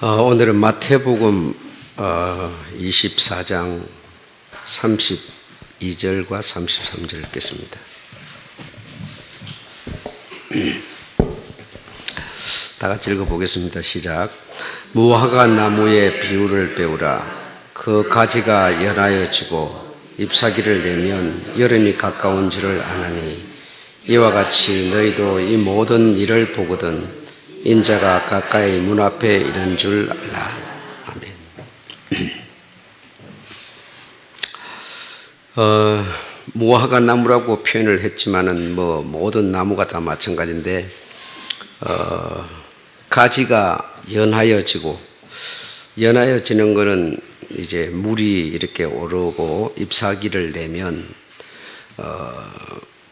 오늘은 마태복음 24장 32절과 33절을 읽겠습니다. 다 같이 읽어보겠습니다. 시작. 무화과 나무의 비유를 배우라. 그 가지가 연하여지고 잎사귀를 내면 여름이 가까운 줄을 아나니 이와 같이 너희도 이 모든 일을 보거든 인자가 가까이 문 앞에 이른 줄 알라. 아멘. 무화과 나무라고 표현을 했지만은 모든 나무가 다 마찬가지인데 가지가 연하여지고 연하여지는 것은 이제 물이 이렇게 오르고 잎사귀를 내면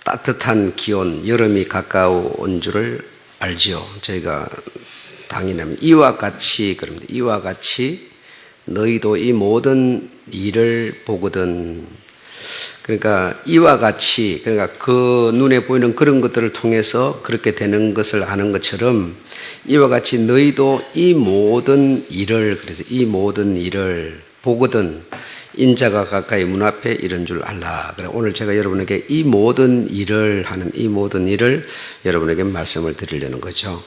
따뜻한 기온 여름이 가까운 줄을 알지요. 저희가 당연히 이와 같이 그럽니다. 이와 같이 너희도 이 모든 일을 보거든. 그러니까 이와 같이 그러니까 그 눈에 보이는 그런 것들을 통해서 그렇게 되는 것을 아는 것처럼 이와 같이 너희도 이 모든 일을 그래서 이 모든 일을 보거든 인자가 가까이 문 앞에 이른 줄 알라. 그래 오늘 제가 여러분에게 이 모든 일을 하는 이 모든 일을 여러분에게 말씀을 드리려는 거죠.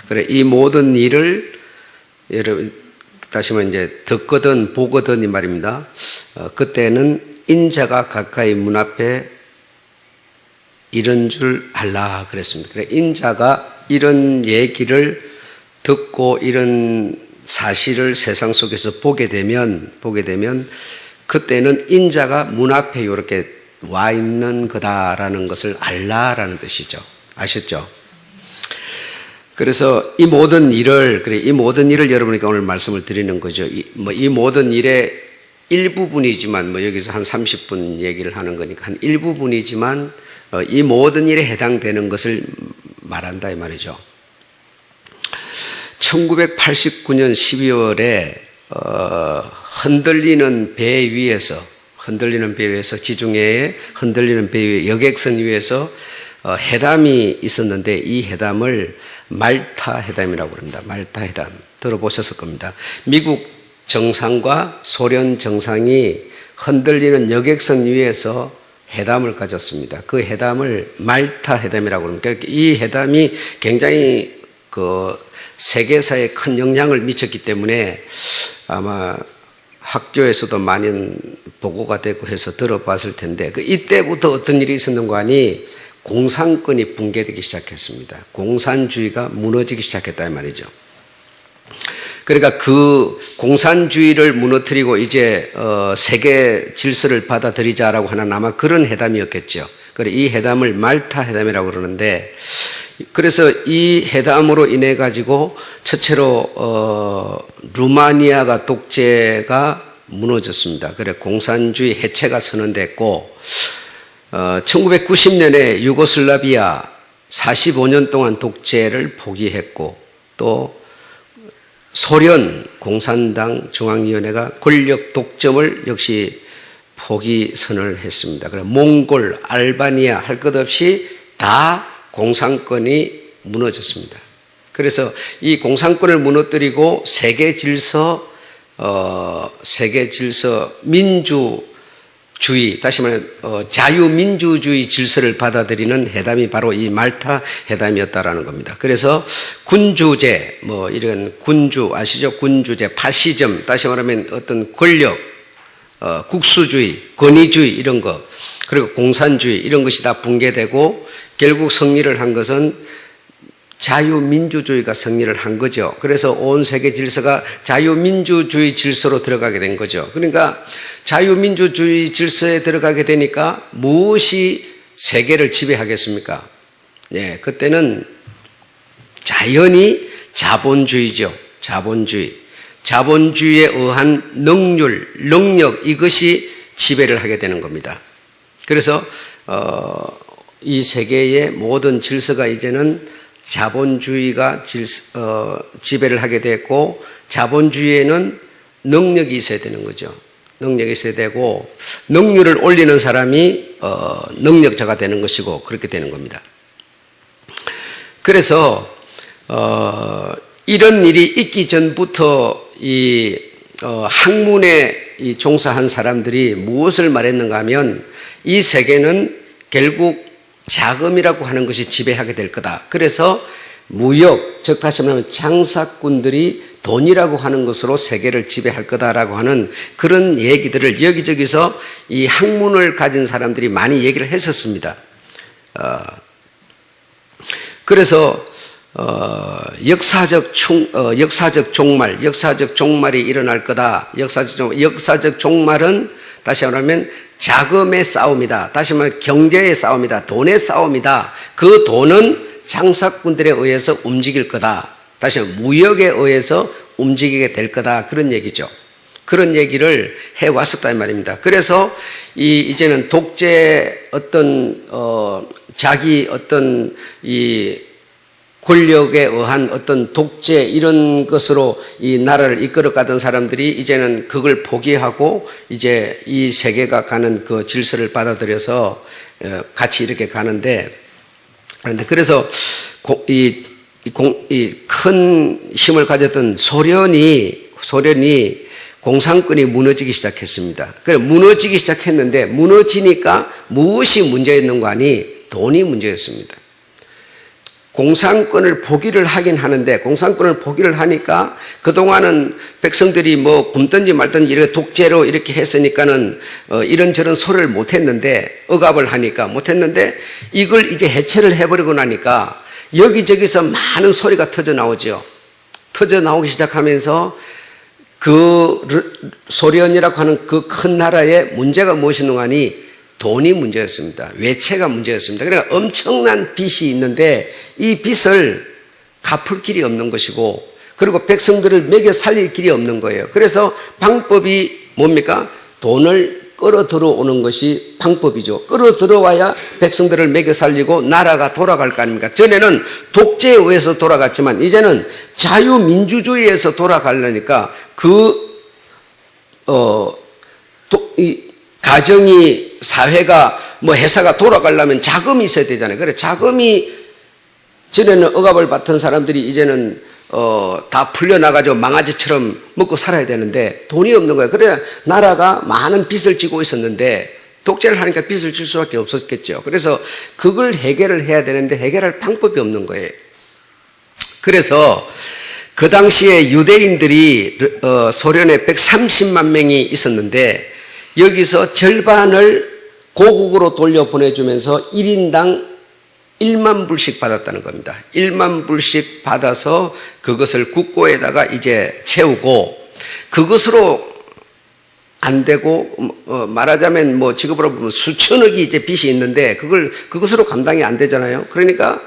그래 이 모든 일을 여러분 다시 말해 이제 듣거든 보거든 이 말입니다. 그때는 인자가 가까이 문 앞에 이른 줄 알라 그랬습니다. 그래 인자가 이런 얘기를 듣고 이런 사실을 세상 속에서 보게 되면 그때는 인자가 문 앞에 이렇게 와 있는 거다라는 것을 알라라는 뜻이죠. 아셨죠? 그래서 이 모든 일을 여러분에게 오늘 말씀을 드리는 거죠. 이 모든 일의 일부분이지만 여기서 한 30분 얘기를 하는 거니까 한 일부분이지만 이 모든 일에 해당되는 것을 말한다 이 말이죠. 1989년 12월에 흔들리는 배 위에서 지중해에 흔들리는 배 위에 여객선 위에서 회담이 있었는데 이 회담을 말타 회담이라고 합니다. 말타 회담 들어보셨을 겁니다. 미국 정상과 소련 정상이 흔들리는 여객선 위에서 회담을 가졌습니다. 그 회담을 말타 회담이라고 합니다. 이 회담이 굉장히 세계사에 큰 영향을 미쳤기 때문에 아마 학교에서도 많이 보고가 되고 해서 들어봤을 텐데 이때부터 어떤 일이 있었는가 하니 공산권이 붕괴되기 시작했습니다. 공산주의가 무너지기 시작했다 이 말이죠. 그러니까 그 공산주의를 무너뜨리고 이제 세계 질서를 받아들이자라고 하는 아마 그런 회담이었겠죠. 그래 이 회담을 말타 회담이라고 그러는데 그래서 이 회담으로 인해 가지고 첫째로 루마니아가 독재가 무너졌습니다. 그래 공산주의 해체가 선언됐고 1990년에 유고슬라비아 45년 동안 독재를 포기했고 또 소련 공산당 중앙위원회가 권력 독점을 역시 포기 선언을 했습니다. 그래 몽골, 알바니아 할 것 없이 다 공산권이 무너졌습니다. 그래서 이 공산권을 무너뜨리고 세계 질서 민주주의, 다시 말해 자유민주주의 질서를 받아들이는 회담이 바로 이 말타 회담이었다라는 겁니다. 그래서 군주제, 이런 군주 아시죠? 군주제, 파시즘, 다시 말하면 어떤 권력, 국수주의, 권위주의 이런 거, 그리고 공산주의 이런 것이 다 붕괴되고 결국 승리를 한 것은 자유민주주의가 승리를 한 거죠. 그래서 온 세계 질서가 자유민주주의 질서로 들어가게 된 거죠. 그러니까 자유민주주의 질서에 들어가게 되니까 무엇이 세계를 지배하겠습니까? 예, 그때는 자연히 자본주의죠. 자본주의에 의한 능력 이것이 지배를 하게 되는 겁니다. 그래서 이 세계의 모든 질서가 이제는 자본주의가 지배를 하게 됐고 자본주의에는 능력이 있어야 되는 거죠. 능력이 있어야 되고 능률을 올리는 사람이 능력자가 되는 것이고 그렇게 되는 겁니다. 그래서 이런 일이 있기 전부터 이 학문에 종사한 사람들이 무엇을 말했는가 하면 이 세계는 결국 자금이라고 하는 것이 지배하게 될 거다. 그래서 무역, 즉 다시 말하면 장사꾼들이 돈이라고 하는 것으로 세계를 지배할 거다라고 하는 그런 얘기들을 여기저기서 이 학문을 가진 사람들이 많이 얘기를 했었습니다. 그래서 역사적 종말이 일어날 거다. 역사적 종말은 다시 말하면 자금의 싸움이다. 다시 말하면 경제의 싸움이다. 돈의 싸움이다. 그 돈은 장사꾼들에 의해서 움직일 거다. 다시 말하면 무역에 의해서 움직이게 될 거다. 그런 얘기죠. 그런 얘기를 해왔었단 말입니다. 그래서 이제는 독재 자기 이 권력에 의한 어떤 독재 이런 것으로 이 나라를 이끌어가던 사람들이 이제는 그걸 포기하고 이제 이 세계가 가는 그 질서를 받아들여서 같이 이렇게 가는데, 그런데 그래서 이 큰 힘을 가졌던 소련이 공산권이 무너지기 시작했습니다. 그래 무너지기 시작했는데 무너지니까 무엇이 문제였는가 하니 돈이 문제였습니다. 공산권을 포기를 하긴 하는데 공산권을 포기를 하니까 그동안은 백성들이 뭐 굶든지 말든지 이렇게 독재로 이렇게 했으니까는 이런저런 소리를 못했는데 억압을 하니까 못했는데 이걸 이제 해체를 해버리고 나니까 여기저기서 많은 소리가 터져 나오죠. 터져 나오기 시작하면서 그 소련이라고 하는 그 큰 나라의 문제가 무엇이는가 하니 돈이 문제였습니다. 외채가 문제였습니다. 그러니까 엄청난 빚이 있는데 이 빚을 갚을 길이 없는 것이고 그리고 백성들을 먹여 살릴 길이 없는 거예요. 그래서 방법이 뭡니까? 돈을 끌어들어 오는 것이 방법이죠. 끌어들어 와야 백성들을 먹여 살리고 나라가 돌아갈 거 아닙니까? 전에는 독재에 의해서 돌아갔지만 이제는 자유민주주의에서 돌아가려니까 가정이 사회가 뭐 회사가 돌아가려면 자금이 있어야 되잖아요. 그래 자금이 전에는 억압을 받던 사람들이 이제는 다 풀려나가지고 망아지처럼 먹고 살아야 되는데 돈이 없는 거예요. 그래야 나라가 많은 빚을 지고 있었는데 독재를 하니까 빚을 질 수밖에 없었겠죠. 그래서 그걸 해결을 해야 되는데 해결할 방법이 없는 거예요. 그래서 그 당시에 유대인들이 소련에 130만 명이 있었는데 여기서 절반을 고국으로 돌려보내주면서 1인당 1만 불씩 받았다는 겁니다. 1만 불씩 받아서 그것을 국고에다가 이제 채우고 그것으로 안 되고 말하자면 뭐 지금으로 보면 수천억이 이제 빚이 있는데 그것으로 감당이 안 되잖아요. 그러니까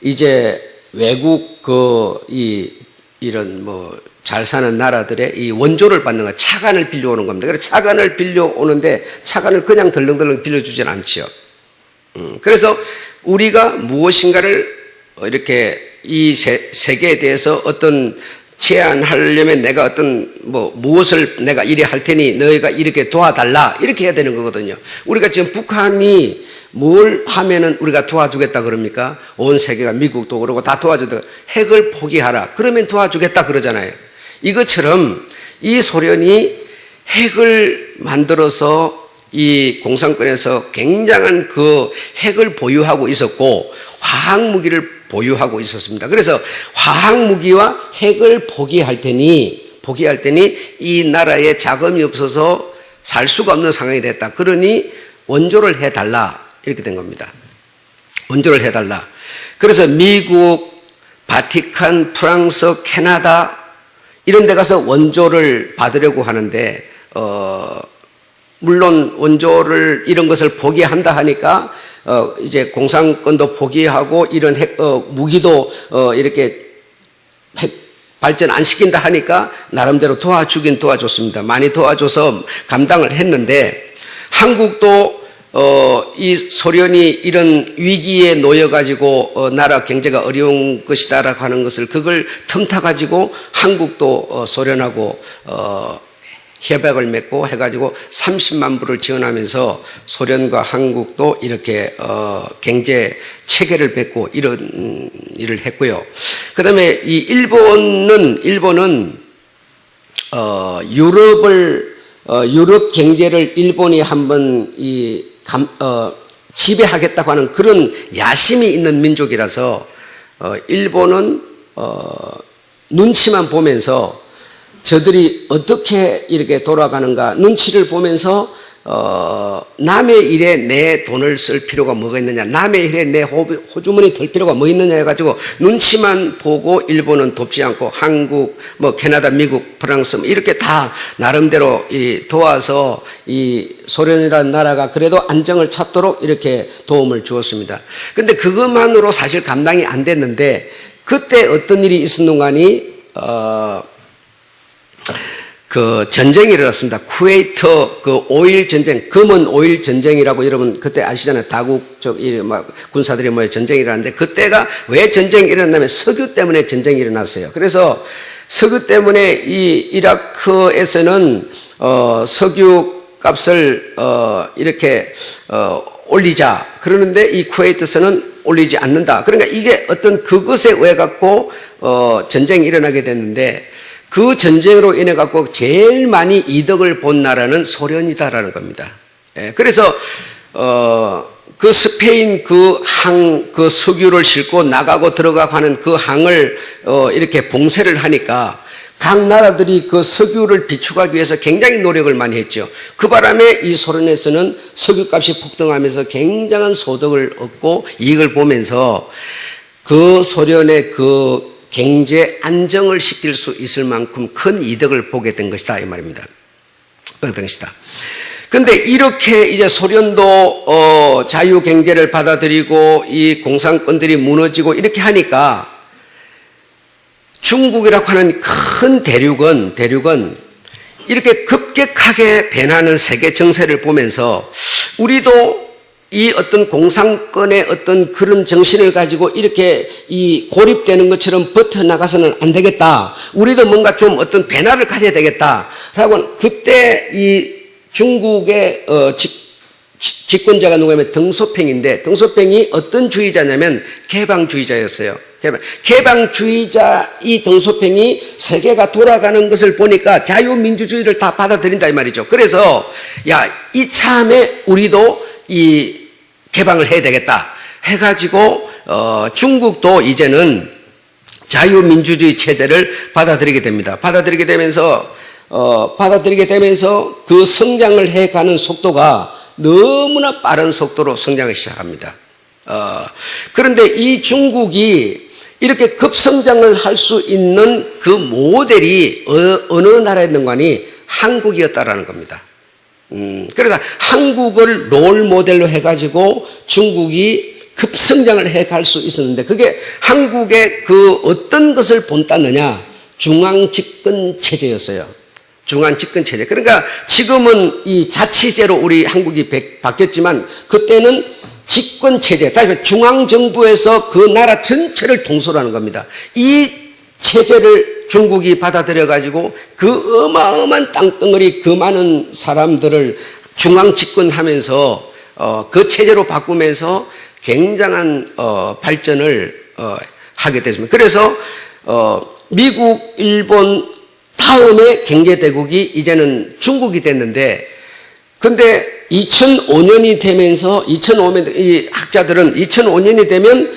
이제 외국 이런 뭐 잘 사는 나라들의 이 원조를 받는 거 차관을 빌려오는 겁니다. 그래서 차관을 빌려오는데 차관을 그냥 덜렁덜렁 빌려주진 않죠. 그래서 우리가 무엇인가를 이렇게 이 세계에 대해서 어떤 제안하려면 내가 어떤 무엇을 내가 이래 할 테니 너희가 이렇게 도와달라 이렇게 해야 되는 거거든요. 우리가 지금 북한이 뭘 하면은 우리가 도와주겠다 그럽니까? 온 세계가 미국도 그러고 다 도와주다. 핵을 포기하라. 그러면 도와주겠다 그러잖아요. 이것처럼 이 소련이 핵을 만들어서 이 공산권에서 굉장한 그 핵을 보유하고 있었고 화학무기를 보유하고 있었습니다. 그래서 화학무기와 핵을 포기할 테니 이 나라에 자금이 없어서 살 수가 없는 상황이 됐다. 그러니 원조를 해달라. 이렇게 된 겁니다. 원조를 해달라. 그래서 미국, 바티칸, 프랑스, 캐나다 이런 데 가서 원조를 받으려고 하는데 물론 원조를 이런 것을 포기한다 하니까 이제 공산권도 포기하고 이런 무기도 이렇게 발전 안 시킨다 하니까 나름대로 도와주긴 도와줬습니다. 많이 도와줘서 감당을 했는데 한국도 이 소련이 이런 위기에 놓여가지고 나라 경제가 어려운 것이다라고 하는 것을 그걸 틈타 가지고 한국도 소련하고 협약을 맺고 해가지고 30만 불을 지원하면서 소련과 한국도 이렇게 경제 체계를 맺고 이런 일을 했고요. 그다음에 이 일본은 유럽 경제를 일본이 한번 지배하겠다고 하는 그런 야심이 있는 민족이라서 일본은 눈치만 보면서 저들이 어떻게 이렇게 돌아가는가 눈치를 보면서 남의 일에 내 돈을 쓸 필요가 뭐가 있느냐, 남의 일에 내 호주머니 들 필요가 뭐 있느냐 해가지고 눈치만 보고 일본은 돕지 않고 한국, 캐나다, 미국, 프랑스 이렇게 다 나름대로 도와서 이 소련이라는 나라가 그래도 안정을 찾도록 이렇게 도움을 주었습니다. 근데 그것만으로 사실 감당이 안 됐는데 그때 어떤 일이 있었는가니 그 전쟁이 일어났습니다. 쿠웨이트 그 오일 전쟁, 금은 오일 전쟁이라고 여러분 그때 아시잖아요. 다국적 군사들이 모여 전쟁이 일어났는데 그때가 왜 전쟁이 일어났냐면 석유 때문에 전쟁이 일어났어요. 그래서 석유 때문에 이 이라크에서는 석유 값을 이렇게 올리자 그러는데 이 쿠웨이트에서는 올리지 않는다. 그러니까 이게 어떤 그것에 의해 갖고 전쟁이 일어나게 됐는데 그 전쟁으로 인해 갖고 제일 많이 이득을 본 나라는 소련이다라는 겁니다. 그래서 그 스페인 그 석유를 싣고 나가고 들어가고 하는 그 항을 이렇게 봉쇄를 하니까 각 나라들이 그 석유를 비축하기 위해서 굉장히 노력을 많이 했죠. 그 바람에 이 소련에서는 석유값이 폭등하면서 굉장한 소득을 얻고 이익을 보면서 그 소련의 그 경제 안정을 시킬 수 있을 만큼 큰 이득을 보게 된 것이다 이 말입니다. 그런데 이렇게 이제 소련도 자유 경제를 받아들이고 이 공산권들이 무너지고 이렇게 하니까 중국이라고 하는 큰 대륙은 이렇게 급격하게 변하는 세계 정세를 보면서 우리도 이 어떤 공산권의 어떤 그런 정신을 가지고 이렇게 이 고립되는 것처럼 버텨나가서는 안 되겠다. 우리도 뭔가 좀 어떤 변화를 가져야 되겠다라고 그때 이 중국의 집권자가 누구냐면 덩소팽인데 덩소팽이 어떤 주의자냐면 개방주의자였어요. 개방주의자 이 덩소팽이 세계가 돌아가는 것을 보니까 자유민주주의를 다 받아들인다 이 말이죠. 그래서 이참에 우리도 이 개방을 해야 되겠다 해가지고 중국도 이제는 자유민주주의 체제를 받아들이게 됩니다. 받아들이게 되면서 그 성장을 해가는 속도가 너무나 빠른 속도로 성장을 시작합니다. 그런데 이 중국이 이렇게 급성장을 할 수 있는 그 모델이 어느 나라였는가니 한국이었다라는 겁니다. 그래서 한국을 롤 모델로 해가지고 중국이 급성장을 해갈 수 있었는데 그게 한국의 그 어떤 것을 본땄느냐? 중앙집권 체제였어요. 중앙집권 체제. 그러니까 지금은 이 자치제로 우리 한국이 바뀌었지만 그때는 집권 체제, 다시 중앙정부에서 그 나라 전체를 통솔 하는 겁니다. 이 체제를 중국이 받아들여가지고 그 어마어마한 땅덩어리 그 많은 사람들을 중앙 집권하면서 그 체제로 바꾸면서 굉장한 발전을 하게 됐습니다. 그래서 미국, 일본 다음에 경제대국이 이제는 중국이 됐는데 근데 2005년이 되면서 2005년 이 학자들은 2005년이 되면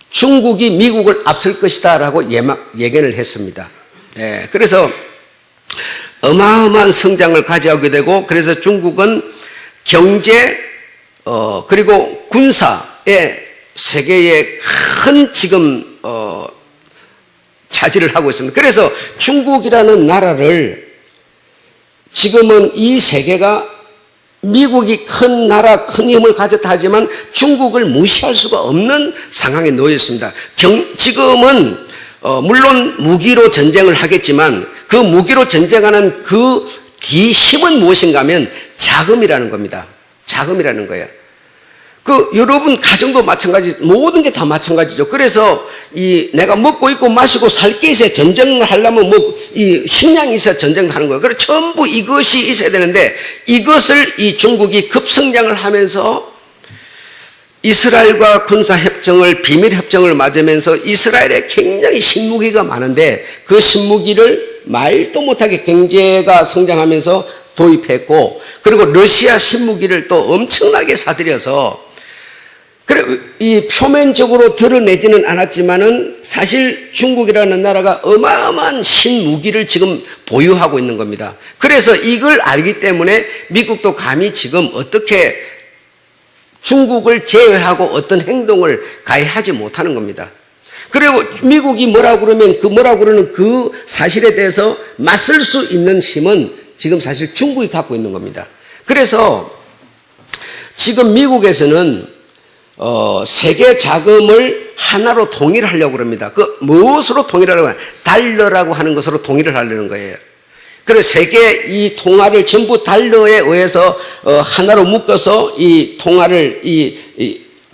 중국이 미국을 앞설 것이다 라고 예견을 했습니다. 그래서 어마어마한 성장을 가져오게 되고 그래서 중국은 경제 그리고 군사에 세계에 큰 지금 차지를 하고 있습니다. 그래서 중국이라는 나라를 지금은 이 세계가 미국이 큰 나라, 큰 힘을 가졌다 하지만 중국을 무시할 수가 없는 상황에 놓여 있습니다. 지금은 물론 무기로 전쟁을 하겠지만 그 무기로 전쟁하는 그 힘은 무엇인가 하면 자금이라는 겁니다. 자금이라는 거예요. 여러분 가정도 마찬가지, 모든 게 다 마찬가지죠. 그래서 내가 먹고 입고 마시고 살 게 있어야 전쟁을 하려면 이 식량이 있어야 전쟁을 하는 거예요. 그래서 전부 이것이 있어야 되는데 이것을 이 중국이 급성장을 하면서 이스라엘과 군사협정을, 비밀협정을 맺으면서 이스라엘에 굉장히 신무기가 많은데 그 신무기를 말도 못하게 경제가 성장하면서 도입했고, 그리고 러시아 신무기를 또 엄청나게 사들여서, 그래, 이 표면적으로 드러내지는 않았지만은 사실 중국이라는 나라가 어마어마한 신무기를 지금 보유하고 있는 겁니다. 그래서 이걸 알기 때문에 미국도 감히 지금 어떻게 중국을 제외하고 어떤 행동을 가해하지 못하는 겁니다. 그리고 미국이 뭐라고 그러면 뭐라고 그러는 그 사실에 대해서 맞설 수 있는 힘은 지금 사실 중국이 갖고 있는 겁니다. 그래서 지금 미국에서는 세계 자금을 하나로 통일하려고 합니다. 무엇으로 통일하려고 하냐? 달러라고 하는 것으로 통일을 하려는 거예요. 그래서 세계 이 통화를 전부 달러에 의해서 하나로 묶어서 이 통화를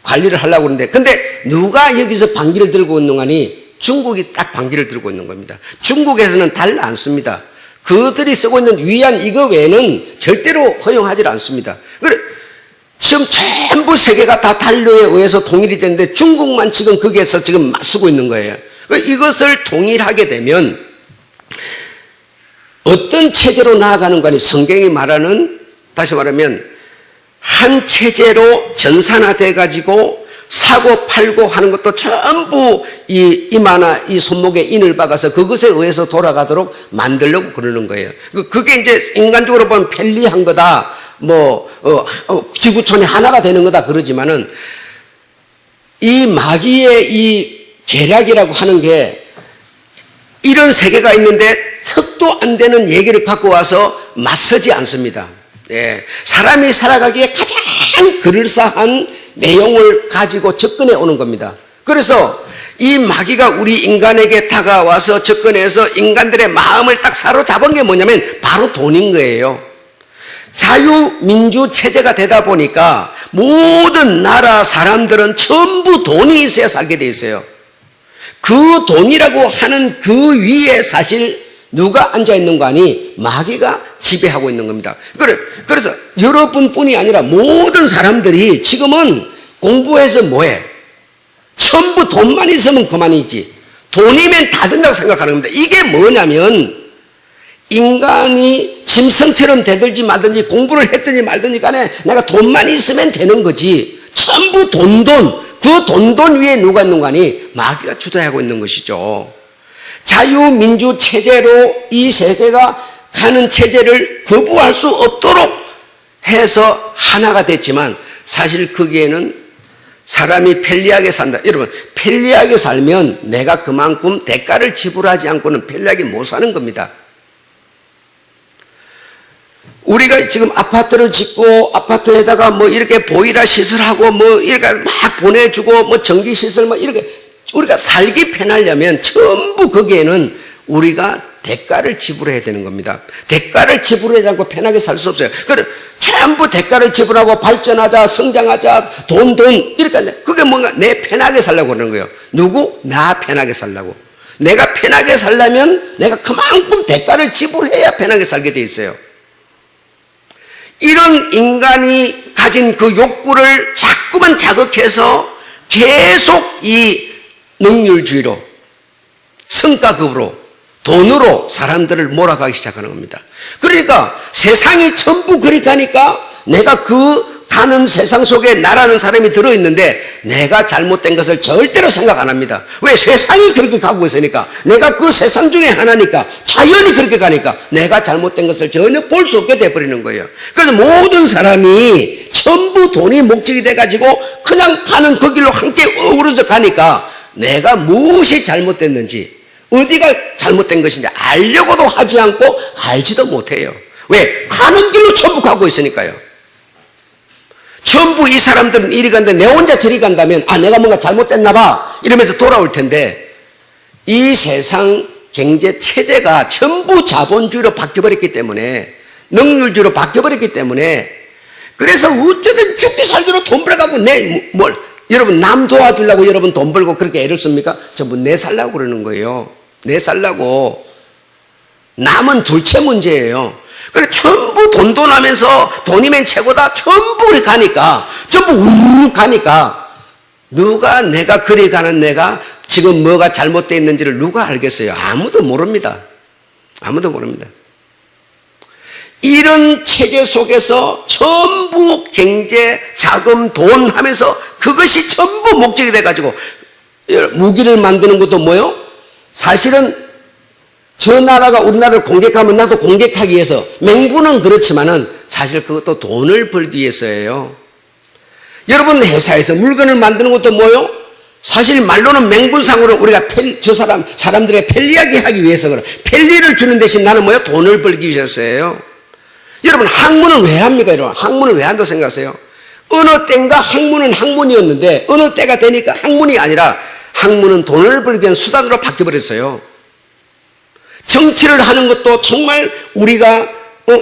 관리를 하려고 하는데, 근데 누가 여기서 반기를 들고 있는 거니? 중국이 딱 반기를 들고 있는 겁니다. 중국에서는 달러 안 씁니다. 그들이 쓰고 있는 위안 이거 외에는 절대로 허용하지 않습니다. 그래, 지금 전부 세계가 다 달러에 의해서 통일이 되는데 중국만 지금 거기에서 지금 맞서고 있는 거예요. 이것을 통일하게 되면 어떤 체제로 나아가는 거니? 성경이 말하는, 다시 말하면 한 체제로 전산화돼 가지고 사고 팔고 하는 것도 전부 이마나 이 손목에 인을 박아서 그것에 의해서 돌아가도록 만들려고 그러는 거예요. 그게 이제 인간적으로 보면 편리한 거다, 지구촌이 하나가 되는 거다 그러지만은 이 마귀의 이 계략이라고 하는 게 이런 세계가 있는데 턱도 안 되는 얘기를 갖고 와서 맞서지 않습니다. 예, 사람이 살아가기에 가장 그럴싸한 내용을 가지고 접근해 오는 겁니다. 그래서 이 마귀가 우리 인간에게 다가와서 접근해서 인간들의 마음을 딱 사로잡은 게 뭐냐면 바로 돈인 거예요. 자유민주 체제가 되다 보니까 모든 나라 사람들은 전부 돈이 있어야 살게 돼 있어요. 그 돈이라고 하는 그 위에 사실 누가 앉아있는 거 아니? 마귀가 지배하고 있는 겁니다. 그래서 여러분뿐이 아니라 모든 사람들이 지금은 공부해서 뭐해? 전부 돈만 있으면 그만이지. 돈이면 다 된다고 생각하는 겁니다. 이게 뭐냐면 인간이 짐승처럼 대들지 말든지 공부를 했든지 말든지 간에 내가 돈만 있으면 되는 거지. 전부 돈. 그 돈 위에 누가 있는 거 아니? 마귀가 주도하고 있는 것이죠. 자유민주 체제로 이 세계가 가는 체제를 거부할 수 없도록 해서 하나가 됐지만 사실 거기에는 사람이 편리하게 산다. 여러분, 편리하게 살면 내가 그만큼 대가를 지불하지 않고는 편리하게 못 사는 겁니다. 우리가 지금 아파트를 짓고 아파트에다가 이렇게 보일러 시설하고 이렇게 막 보내주고 전기시설 이렇게 우리가 살기 편하려면 전부 거기에는 우리가 대가를 지불해야 되는 겁니다. 대가를 지불하지 않고 편하게 살 수 없어요. 전부 대가를 지불하고 발전하자, 성장하자, 돈 이렇게 그게 뭔가 내 편하게 살려고 그러는 거예요. 누구? 나 편하게 살려고. 내가 편하게 살려면 내가 그만큼 대가를 지불해야 편하게 살게 돼 있어요. 이런 인간이 가진 그 욕구를 자꾸만 자극해서 계속 이 능률주의로, 성과급으로, 돈으로 사람들을 몰아가기 시작하는 겁니다. 그러니까 세상이 전부 그렇게 가니까 내가 그 가는 세상 속에 나라는 사람이 들어있는데 내가 잘못된 것을 절대로 생각 안 합니다. 왜? 세상이 그렇게 가고 있으니까. 내가 그 세상 중에 하나니까. 자연이 그렇게 가니까 내가 잘못된 것을 전혀 볼 수 없게 돼버리는 거예요. 그래서 모든 사람이 전부 돈이 목적이 돼가지고 그냥 가는 그 길로 함께 어우러져 가니까 내가 무엇이 잘못됐는지, 어디가 잘못된 것인지 알려고도 하지 않고 알지도 못해요. 왜? 가는 길로 전부 가고 있으니까요. 전부 이 사람들은 이리 간데 내 혼자 저리 간다면 내가 뭔가 잘못됐나 봐 이러면서 돌아올 텐데 이 세상 경제 체제가 전부 자본주의로 바뀌어버렸기 때문에, 능률주의로 바뀌어버렸기 때문에 그래서 어쨌든 죽기 살기로 돈 벌어가고 여러분 남 도와주려고 여러분 돈 벌고 그렇게 애를 씁니까? 전부 내 살라고 그러는 거예요. 내 살라고. 남은 둘째 문제예요. 그래 전부 돈돈 하면서 돈이면 최고다. 전부 우리 가니까 전부 우르르 가니까 누가 내가 그리 가는 내가 지금 뭐가 잘못되어 있는지를 누가 알겠어요? 아무도 모릅니다. 아무도 모릅니다. 이런 체제 속에서 전부 경제, 자금, 돈 하면서 그것이 전부 목적이 돼가지고 무기를 만드는 것도 뭐요? 사실은 저 나라가 우리나라를 공격하면 나도 공격하기 위해서 맹구는 그렇지만은 사실 그것도 돈을 벌기 위해서예요. 여러분 회사에서 물건을 만드는 것도 뭐요? 사실 말로는 맹분상으로 우리가 사람들의 편리하게 하기 위해서 그래. 편리를 주는 대신 나는 뭐요? 돈을 벌기 위해서예요. 여러분 학문은 왜 합니까? 여러분 학문을 왜 한다고 생각하세요? 어느 때인가 학문은 학문이었는데 어느 때가 되니까 학문이 아니라 학문은 돈을 벌기 위한 수단으로 바뀌어버렸어요. 정치를 하는 것도 정말 우리가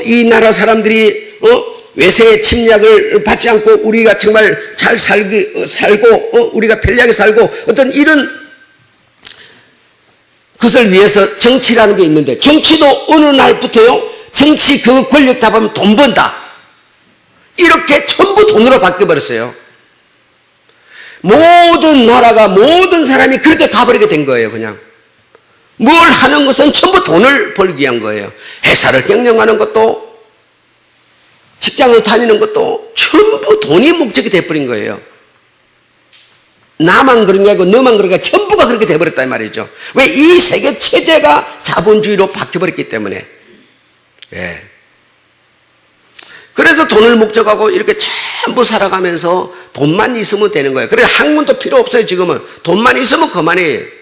이 나라 사람들이 외세의 침략을 받지 않고 우리가 정말 잘 살고 우리가 편리하게 살고 어떤 이런 것을 위해서 정치라는 게 있는데 정치도 어느 날부터요 정치 그 권력 잡으면 돈 번다 이렇게 전부 돈으로 바뀌어버렸어요. 모든 나라가 모든 사람이 그렇게 가버리게 된 거예요. 그냥 뭘 하는 것은 전부 돈을 벌기 위한 거예요. 회사를 경영하는 것도 직장을 다니는 것도 전부 돈이 목적이 돼버린 거예요. 나만 그런 게 아니고 너만 그런 게 아니고 전부가 그렇게 돼버렸단 말이죠. 왜? 이 세계 체제가 자본주의로 바뀌어버렸기 때문에. 예. 그래서 돈을 목적하고 이렇게 전부 살아가면서 돈만 있으면 되는 거예요. 그래서 학문도 필요 없어요. 지금은 돈만 있으면 그만이에요.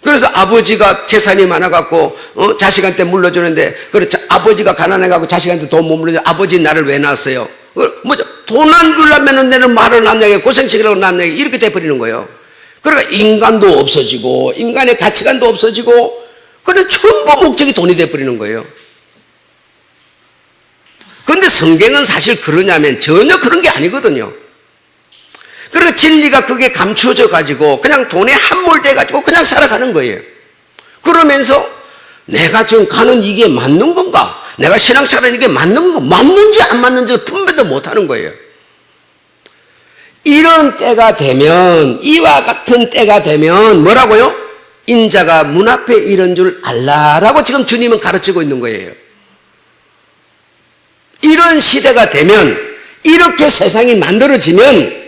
그래서 아버지가 재산이 많아갖고 자식한테 물려주는데 그렇죠. 아버지가 가난해갖고 자식한테 돈 못 물려줘. 아버지 나를 왜 낳았어요? 뭐죠? 돈 안 주려면 내는 말을 안 나게 고생시키라고 낳네 이렇게 돼버리는 거예요. 그러니까 인간도 없어지고 인간의 가치관도 없어지고 그런데 전부 목적이 돈이 돼버리는 거예요. 그런데 성경은 사실 그러냐면 전혀 그런 게 아니거든요. 그러니까 진리가 그게 감추어져 가지고 그냥 돈에 함몰돼 가지고 그냥 살아가는 거예요. 그러면서 내가 지금 가는 이게 맞는 건가? 내가 신앙생활하는 이게 맞는 건가? 맞는지 안 맞는지 분별도 못하는 거예요. 이런 때가 되면 이와 같은 때가 되면 뭐라고요? 인자가 문 앞에 이른 줄 알라라고 지금 주님은 가르치고 있는 거예요. 이런 시대가 되면 이렇게 세상이 만들어지면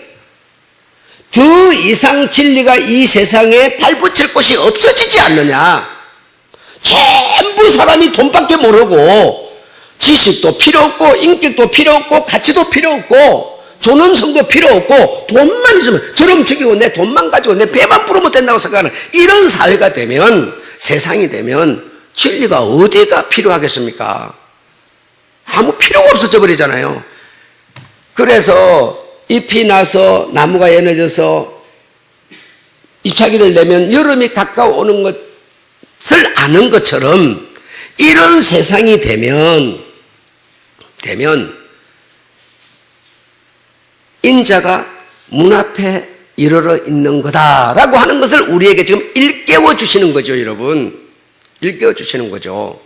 더 이상 진리가 이 세상에 발붙일 곳이 없어지지 않느냐. 전부 사람이 돈밖에 모르고 지식도 필요 없고 인격도 필요 없고 가치도 필요 없고 존엄성도 필요 없고 돈만 있으면 저럼 죽이고 내 돈만 가지고 내 배만 부르면 된다고 생각하는 이런 사회가 되면 세상이 되면 진리가 어디가 필요하겠습니까? 아무 필요가 없어져 버리잖아요. 그래서 잎이 나서 나무가 에너져서 잎사귀를 내면 여름이 가까워오는 것을 아는 것처럼 이런 세상이 되면 인자가 문 앞에 이르러 있는 거다라고 하는 것을 우리에게 지금 일깨워 주시는 거죠, 여러분. 일깨워 주시는 거죠.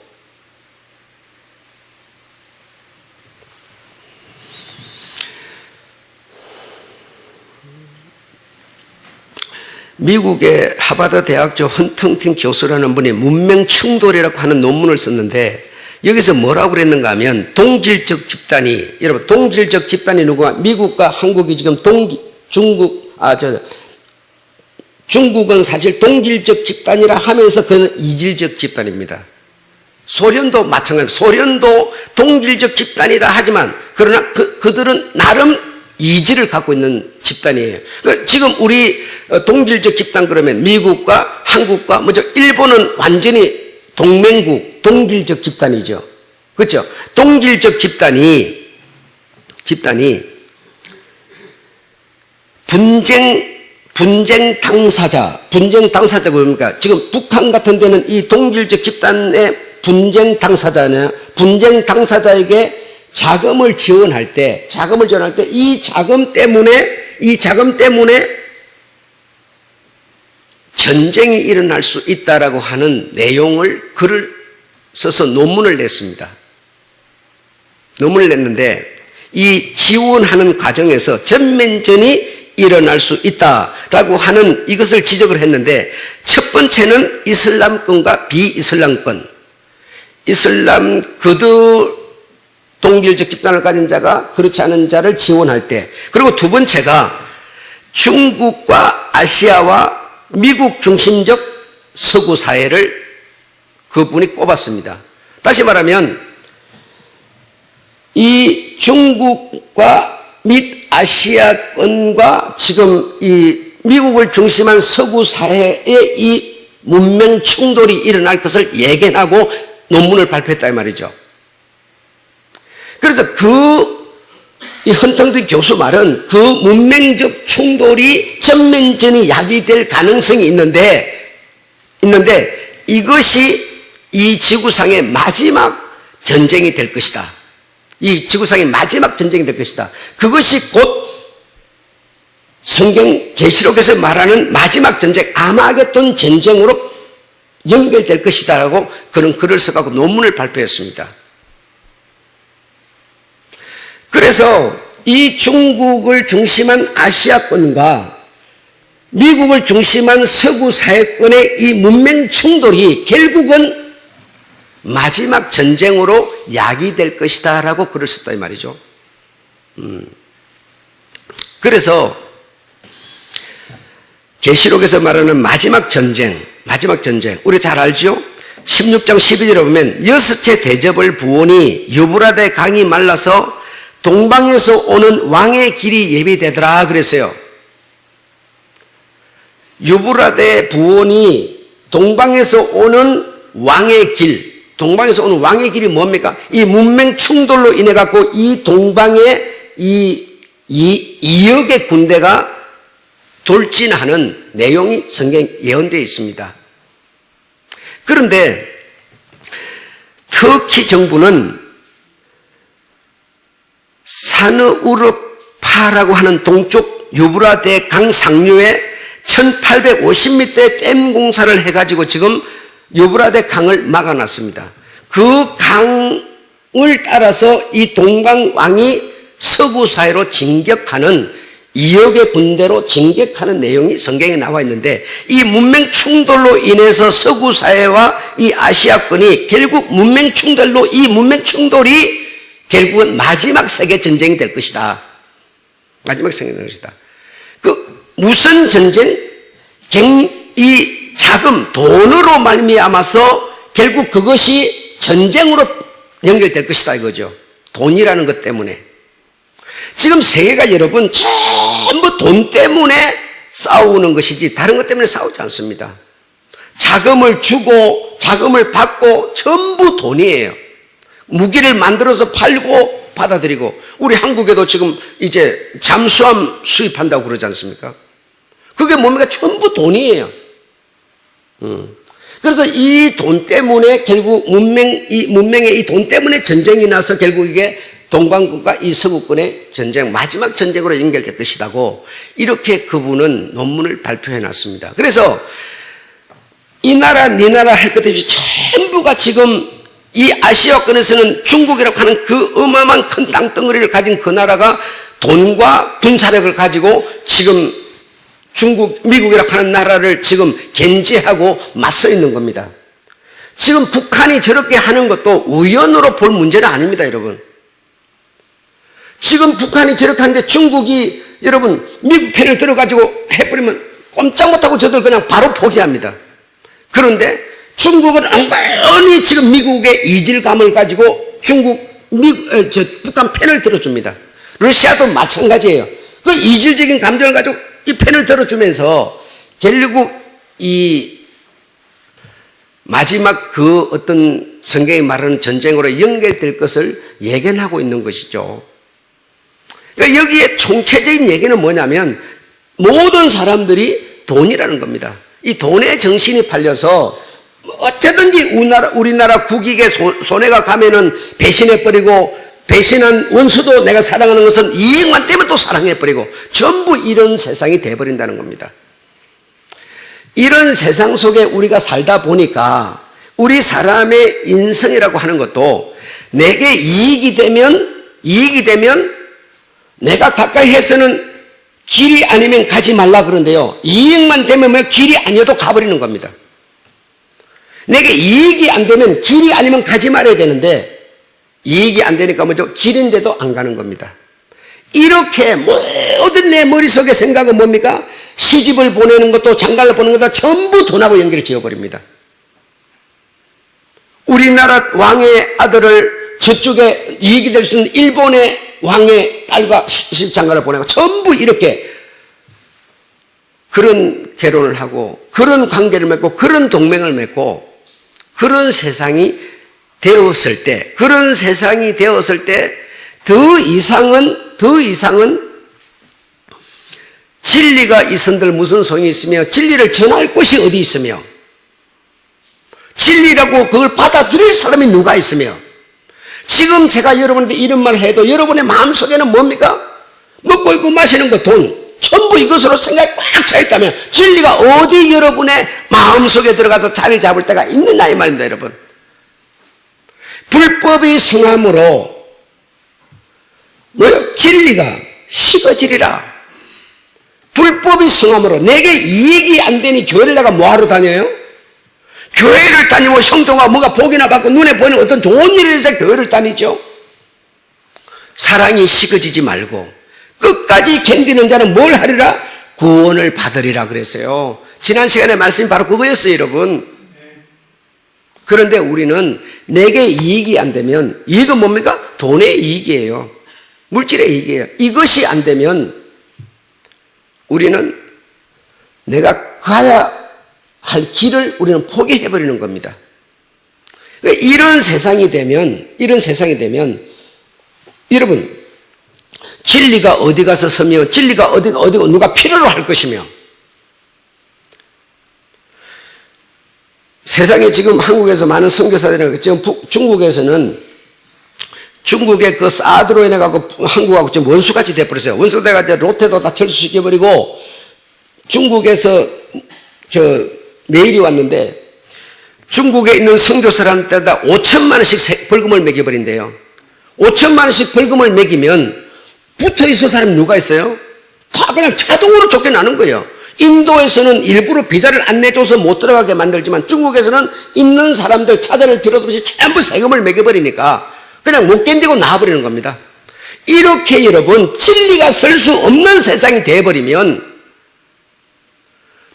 미국의 하버드 대학교 헌팅턴 교수라는 분이 문명 충돌이라고 하는 논문을 썼는데 여기서 뭐라고 그랬는가 하면 동질적 집단이 여러분 동질적 집단이 누구가 미국과 한국이 지금 중국은 사실 동질적 집단이라 하면서 그는 이질적 집단입니다. 소련도 마찬가지입니다. 소련도 동질적 집단이다 하지만 그러나 그들은 나름 이질을 갖고 있는 집단이에요. 지금 우리 동질적 집단 그러면 미국과 한국과 먼저 일본은 완전히 동맹국, 동질적 집단이죠. 그렇죠? 동질적 집단이 분쟁 당사자가 뭡니까? 지금 북한 같은 데는 이 동질적 집단의 분쟁 당사자냐, 분쟁 당사자에게 자금을 지원할 때 이 자금 때문에 전쟁이 일어날 수 있다라고 하는 내용을 글을 써서 논문을 냈습니다. 논문을 냈는데 이 지원하는 과정에서 전면전이 일어날 수 있다라고 하는 이것을 지적을 했는데, 첫 번째는 이슬람권과 비이슬람권, 이슬람 거드 동질적 집단을 가진 자가 그렇지 않은 자를 지원할 때, 그리고 두 번째가 중국과 아시아와 미국 중심적 서구 사회를 그분이 꼽았습니다. 다시 말하면 이 중국과 및 아시아권과 지금 이 미국을 중심한 서구 사회의 이 문명 충돌이 일어날 것을 예견하고 논문을 발표했다 이 말이죠. 그래서 이 헌팅턴 교수 말은 그 문명적 충돌이 전면전이 야기될 가능성이 있는데 이것이 이 지구상의 마지막 전쟁이 될 것이다. 이 지구상의 마지막 전쟁이 될 것이다. 그것이 곧 성경 계시록에서 말하는 마지막 전쟁, 아마겟돈 전쟁으로 연결될 것이다라고 그런 글을 써가지고 논문을 발표했습니다. 그래서 이 중국을 중심한 아시아권과 미국을 중심한 서구 사회권의 이 문명 충돌이 결국은 마지막 전쟁으로 야기될 것이다 라고 글을 썼다 이 말이죠. 그래서 계시록에서 말하는 마지막 전쟁 우리 잘 알죠? 16장 12절에 보면 여섯째 대접을 부오니 유브라데 강이 말라서 동방에서 오는 왕의 길이 예비되더라 그랬어요. 유브라데 부오니 동방에서 오는 왕의 길, 동방에서 오는 왕의 길이 뭡니까? 이 문명 충돌로 인해 갖고 이 동방에 이 2억의 군대가 돌진하는 내용이 성경에 예언되어 있습니다. 그런데 터키 정부는 사느우르파라고 하는 동쪽 유브라데 강 상류에 1850m의 댐 공사를 해가지고 지금 유브라데 강을 막아놨습니다. 그 강을 따라서 이 동방 왕이 서구 사회로 진격하는 2억의 군대로 진격하는 내용이 성경에 나와 있는데, 이 문명 충돌로 인해서 서구 사회와 이 아시아권이 결국 문명 충돌로 이 문명 충돌이 결국은 마지막 세계 전쟁이 될 것이다. 마지막 세계 될 것이다. 무슨 전쟁? 이 자금, 돈으로 말미암아서 결국 그것이 전쟁으로 연결될 것이다 이거죠. 돈이라는 것 때문에. 지금 세계가 여러분 전부 돈 때문에 싸우는 것이지 다른 것 때문에 싸우지 않습니다. 자금을 주고 자금을 받고 전부 돈이에요. 무기를 만들어서 팔고 받아들이고, 우리 한국에도 지금 이제 잠수함 수입한다고 그러지 않습니까? 그게 뭡니까? 전부 돈이에요. 그래서 이 돈 때문에 결국 문명의 이 돈 때문에 전쟁이 나서 결국 이게 동방국과 이 서구권의 전쟁, 마지막 전쟁으로 연결될 것이라고 이렇게 그분은 논문을 발표해 놨습니다. 그래서 이 나라, 네 나라 할 것 없이 전부가 지금 이 아시아권에서는 중국이라고 하는 그 어마어마한 큰 땅덩어리를 가진 그 나라가 돈과 군사력을 가지고 지금 미국이라고 하는 나라를 지금 견제하고 맞서 있는 겁니다. 지금 북한이 저렇게 하는 것도 우연으로 볼 문제는 아닙니다, 여러분. 지금 북한이 저렇게 하는데 중국이 여러분 미국 편을 들어가지고 해버리면 꼼짝 못하고 저들 그냥 바로 포기합니다. 그런데 중국은 엉거니 지금 미국의 이질감을 가지고 북한 편을 들어줍니다. 러시아도 마찬가지예요. 그 이질적인 감정을 가지고 이 편을 들어주면서 결국 이 마지막 그 어떤 성경이 말하는 전쟁으로 연결될 것을 예견하고 있는 것이죠. 그러니까 여기에 총체적인 얘기는 뭐냐면 모든 사람들이 돈이라는 겁니다. 이 돈에 정신이 팔려서 어쨌든지 우리나라 국익에 손해가 가면은 배신해버리고 배신한 원수도 내가 사랑하는 것은 이익만 때문에 또 사랑해버리고 전부 이런 세상이 돼버린다는 겁니다. 이런 세상 속에 우리가 살다 보니까 우리 사람의 인성이라고 하는 것도 내게 이익이 되면 내가 가까이 해서는 길이 아니면 가지 말라 그러는데요. 이익만 되면 길이 아니어도 가버리는 겁니다. 내게 이익이 안 되면 길이 아니면 가지 말아야 되는데 이익이 안 되니까 뭐죠? 길인데도 안 가는 겁니다. 이렇게 모든 내 머릿속의 생각은 뭡니까? 시집을 보내는 것도 장가를 보내는 것도 전부 돈하고 연결을 지어버립니다. 우리나라 왕의 아들을 저쪽에 이익이 될 수 있는 일본의 왕의 딸과 시집장가를 보내고 전부 이렇게 그런 결혼을 하고 그런 관계를 맺고 그런 동맹을 맺고 그런 세상이 되었을 때 더 이상은 진리가 있은들 무슨 소용이 있으며 진리를 전할 곳이 어디 있으며 진리라고 그걸 받아들일 사람이 누가 있으며 지금 제가 여러분한테 이런 말을 해도 여러분의 마음속에는 뭡니까? 먹고 있고 마시는 것, 돈 전부 이것으로 생각이 꽉 차 있다면 진리가 어디 여러분의 마음속에 들어가서 자리 잡을 때가 있느냐 이 말입니다. 여러분, 불법이 성함으로 뭐요? 진리가 식어지리라. 불법이 성함으로 내게 이익이 안 되니 교회를 내가 뭐하러 다녀요? 교회를 다니고 성도가 뭐가 복이나 받고 눈에 보이는 어떤 좋은 일을 해서 교회를 다니죠. 사랑이 식어지지 말고 끝까지 견디는 자는 뭘 하리라? 구원을 받으리라 그랬어요. 지난 시간에 말씀이 바로 그거였어요, 여러분. 그런데 우리는 내게 이익이 안 되면 이익은 뭡니까? 돈의 이익이에요. 물질의 이익이에요. 이것이 안 되면 우리는 내가 가야 할 길을 우리는 포기해버리는 겁니다. 이런 세상이 되면 여러분, 진리가 어디 가서 서며 진리가 어디고 누가 필요로 할 것이며 세상에 지금 한국에서 많은 선교사들이 지금 중국에서는 중국의 그 사드로 인해 갖고 한국하고 지금 원수같이 돼버렸어요. 원수가 돼가 롯데도 다 철수시켜버리고 중국에서 메일이 왔는데 중국에 있는 선교사한테다 5천만 원씩 벌금을 매겨버린대요. 5천만 원씩 벌금을 매기면 붙어있을 사람이 누가 있어요? 다 그냥 자동으로 쫓겨나는 거예요. 인도에서는 일부러 비자를 안 내줘서 못 들어가게 만들지만 중국에서는 있는 사람들 찾아낼 필요도 없이 전부 세금을 매겨버리니까 그냥 못 견디고 나와버리는 겁니다. 이렇게 여러분 진리가 설 수 없는 세상이 되어버리면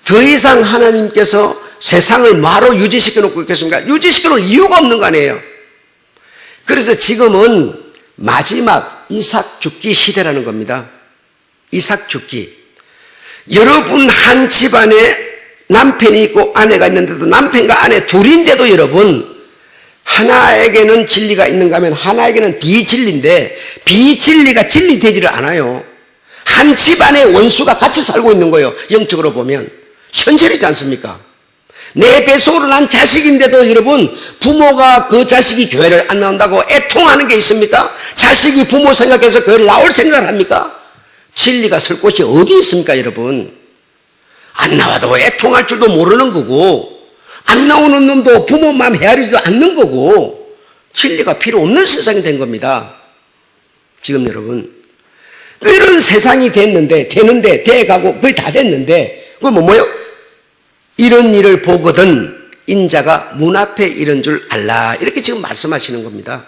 더 이상 하나님께서 세상을 뭐로 유지시켜 놓고 있겠습니까? 유지시켜 놓을 이유가 없는 거 아니에요. 그래서 지금은 마지막 이삭 죽기 시대라는 겁니다. 이삭 죽기. 여러분 한 집안에 남편이 있고 아내가 있는데도 남편과 아내 둘인데도 여러분 하나에게는 진리가 있는가 하면 하나에게는 비진리인데 비진리가 진리 되지를 않아요. 한 집안의 원수가 같이 살고 있는 거예요. 영적으로 보면 현실이지 않습니까? 내 뱃속으로 난 자식인데도 여러분 부모가 그 자식이 교회를 안 나온다고 애통하는 게 있습니까? 자식이 부모 생각해서 교회를 나올 생각을 합니까? 진리가 설 곳이 어디 있습니까 여러분? 안 나와도 애통할 줄도 모르는 거고 안 나오는 놈도 부모 마음 헤아리지도 않는 거고 진리가 필요 없는 세상이 된 겁니다. 지금 여러분 이런 세상이 되는데 돼가고 거의 다 됐는데 그건 뭐예요? 이런 일을 보거든 인자가 문 앞에 이런 줄 알라 이렇게 지금 말씀하시는 겁니다.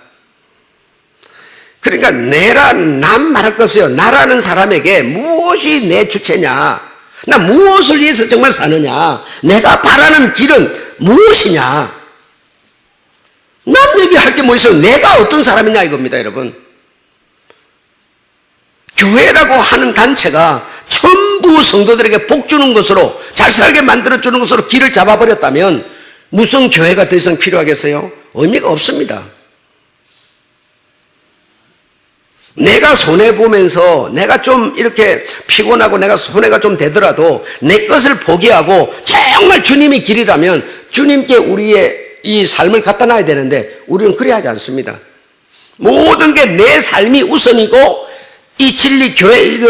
그러니까 남 말할 거 없어요. 나라는 사람에게 무엇이 내 주체냐, 나 무엇을 위해서 정말 사느냐, 내가 바라는 길은 무엇이냐, 남 얘기할 게 뭐 있어요. 내가 어떤 사람이냐 이겁니다. 여러분, 교회라고 하는 단체가 전부 성도들에게 복 주는 것으로 잘 살게 만들어주는 것으로 길을 잡아버렸다면 무슨 교회가 더 이상 필요하겠어요? 의미가 없습니다. 내가 손해보면서 내가 좀 이렇게 피곤하고 내가 손해가 좀 되더라도 내 것을 포기하고 정말 주님이 길이라면 주님께 우리의 이 삶을 갖다 놔야 되는데 우리는 그래야 하지 않습니다. 모든 게 내 삶이 우선이고 이 진리 교회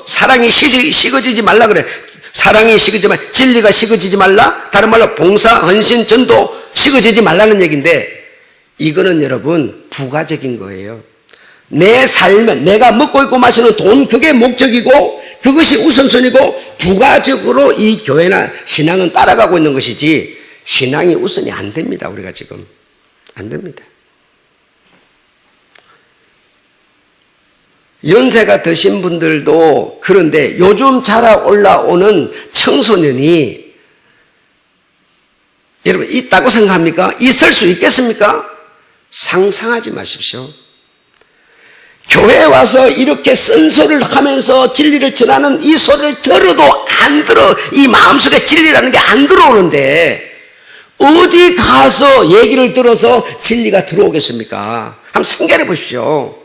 사랑이 식어지지 말라 그래. 사랑이 식어지지 말라. 진리가 식어지지 말라. 다른 말로 봉사, 헌신, 전도 식어지지 말라는 얘기인데 이거는 여러분 부가적인 거예요. 내 삶에 내가 먹고 있고 마시는 돈 그게 목적이고 그것이 우선순위고 부가적으로 이 교회나 신앙은 따라가고 있는 것이지 신앙이 우선이 안 됩니다. 우리가 지금 안 됩니다. 연세가 드신 분들도 그런데 요즘 자라 올라오는 청소년이 여러분 있다고 생각합니까? 있을 수 있겠습니까? 상상하지 마십시오. 교회에 와서 이렇게 쓴소리를 하면서 진리를 전하는 이 소리를 들어도 안 들어. 이 마음속에 진리라는 게 안 들어오는데 어디 가서 얘기를 들어서 진리가 들어오겠습니까? 한번 생각해 보십시오.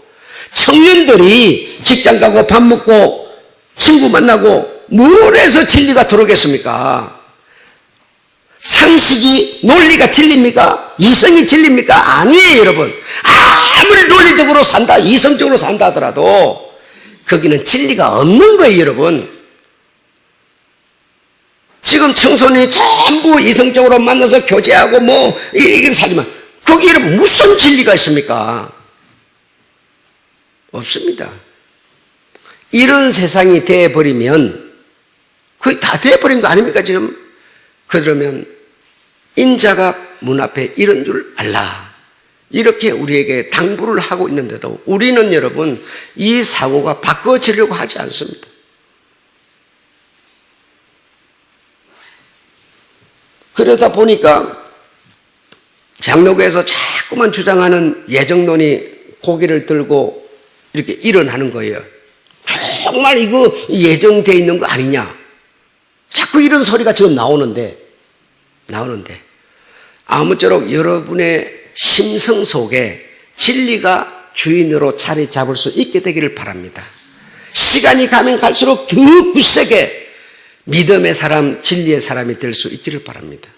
청년들이 직장 가고 밥 먹고 친구 만나고 뭘 해서 진리가 들어오겠습니까? 상식이 논리가 진리입니까? 이성이 진리입니까? 아니에요, 여러분. 아무리 논리적으로 산다, 이성적으로 산다 하더라도 거기는 진리가 없는 거예요, 여러분. 지금 청소년이 전부 이성적으로 만나서 교제하고 이걸 살지만 거기에 무슨 진리가 있습니까? 없습니다. 이런 세상이 되어버리면 거의 다 되어버린 거 아닙니까, 지금? 그러면 인자가 문 앞에 이런 줄 알라. 이렇게 우리에게 당부를 하고 있는데도 우리는 여러분 이 사고가 바꿔지려고 하지 않습니다. 그러다 보니까 장로교에서 자꾸만 주장하는 예정론이 고개를 들고 이렇게 일어나는 거예요. 정말 이거 예정되어 있는 거 아니냐. 자꾸 이런 소리가 지금 나오는데 아무쪼록 여러분의 심성 속에 진리가 주인으로 자리 잡을 수 있게 되기를 바랍니다. 시간이 가면 갈수록 더 굳세게 믿음의 사람, 진리의 사람이 될 수 있기를 바랍니다.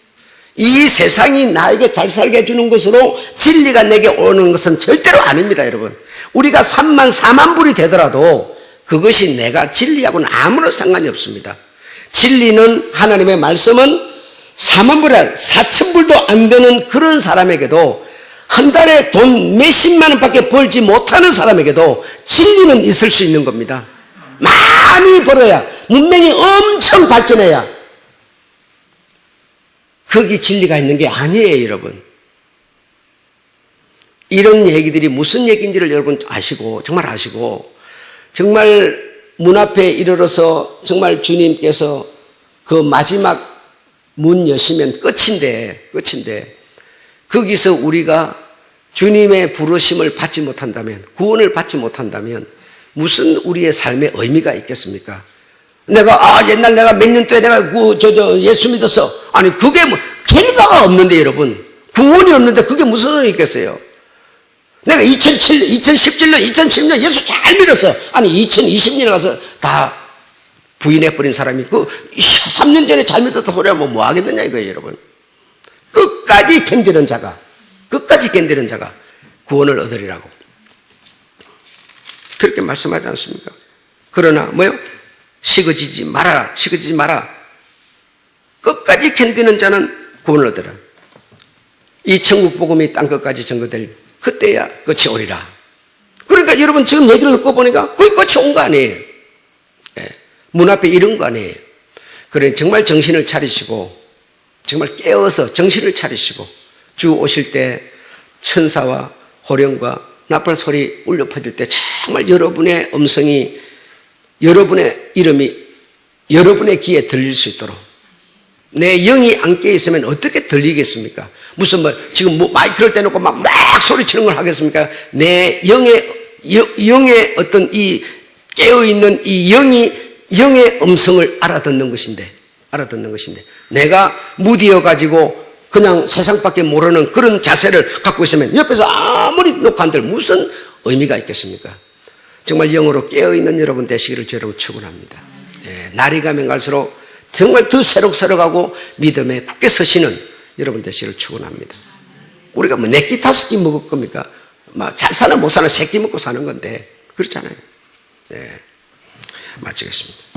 이 세상이 나에게 잘 살게 해주는 것으로 진리가 내게 오는 것은 절대로 아닙니다, 여러분. 우리가 3만 4만 불이 되더라도 그것이 내가 진리하고는 아무런 상관이 없습니다. 진리는 하나님의 말씀은 4만 불에 4천 불도 안 되는 그런 사람에게도 한 달에 돈 몇십만 원밖에 벌지 못하는 사람에게도 진리는 있을 수 있는 겁니다. 많이 벌어야 문명이 엄청 발전해야 거기 진리가 있는 게 아니에요, 여러분. 이런 얘기들이 무슨 얘기인지를 여러분 아시고 정말 아시고 정말 문 앞에 이르러서 정말 주님께서 그 마지막 문 여시면 끝인데 거기서 우리가 주님의 부르심을 받지 못한다면 구원을 받지 못한다면 무슨 우리의 삶에 의미가 있겠습니까? 내가 옛날 내가 몇 년도에 내가 예수 믿었어. 아니 그게 결과가 없는데 여러분 구원이 없는데 그게 무슨 의미 있겠어요? 내가 2017년 2010년 예수 잘 믿었어. 아니 2020년에 가서 다 부인해버린 사람이 3년 전에 잘 믿었다 소리 하면 뭐 하겠느냐 이거예요, 여러분. 끝까지 견디는 자가 구원을 얻으리라고 그렇게 말씀하지 않습니까? 그러나 식어지지 마라. 끝까지 견디는 자는 구원을 얻으라. 이 천국 복음이 땅 끝까지 전거될 그때야 끝이 오리라. 그러니까 여러분 지금 얘기를 듣고 보니까 거의 끝이 온 거 아니에요. 문 앞에 이런 거 아니에요. 그래 정말 정신을 차리시고 정말 깨어서 정신을 차리시고 주 오실 때 천사와 호령과 나팔 소리 울려 퍼질 때 정말 여러분의 음성이 여러분의 이름이 여러분의 귀에 들릴 수 있도록 내 영이 안 깨 있으면 어떻게 들리겠습니까? 무슨 지금 마이크를 떼놓고 막 소리치는 걸 하겠습니까? 내 영의 어떤 이 깨어있는 이 영의 음성을 알아듣는 것인데 내가 무디어 가지고 그냥 세상밖에 모르는 그런 자세를 갖고 있으면 옆에서 아무리 녹한들 무슨 의미가 있겠습니까? 정말 영으로 깨어있는 여러분 되시기를 주로 축원합니다. 날이 가면 갈수록 정말 더 새록새록하고 믿음에 굳게 서시는 여러분 되시기를 축원합니다. 우리가 네 끼 다섯 끼 먹을 겁니까? 잘 사나 못 사나 새끼 먹고 사는 건데 그렇잖아요. 네. 마치겠습니다.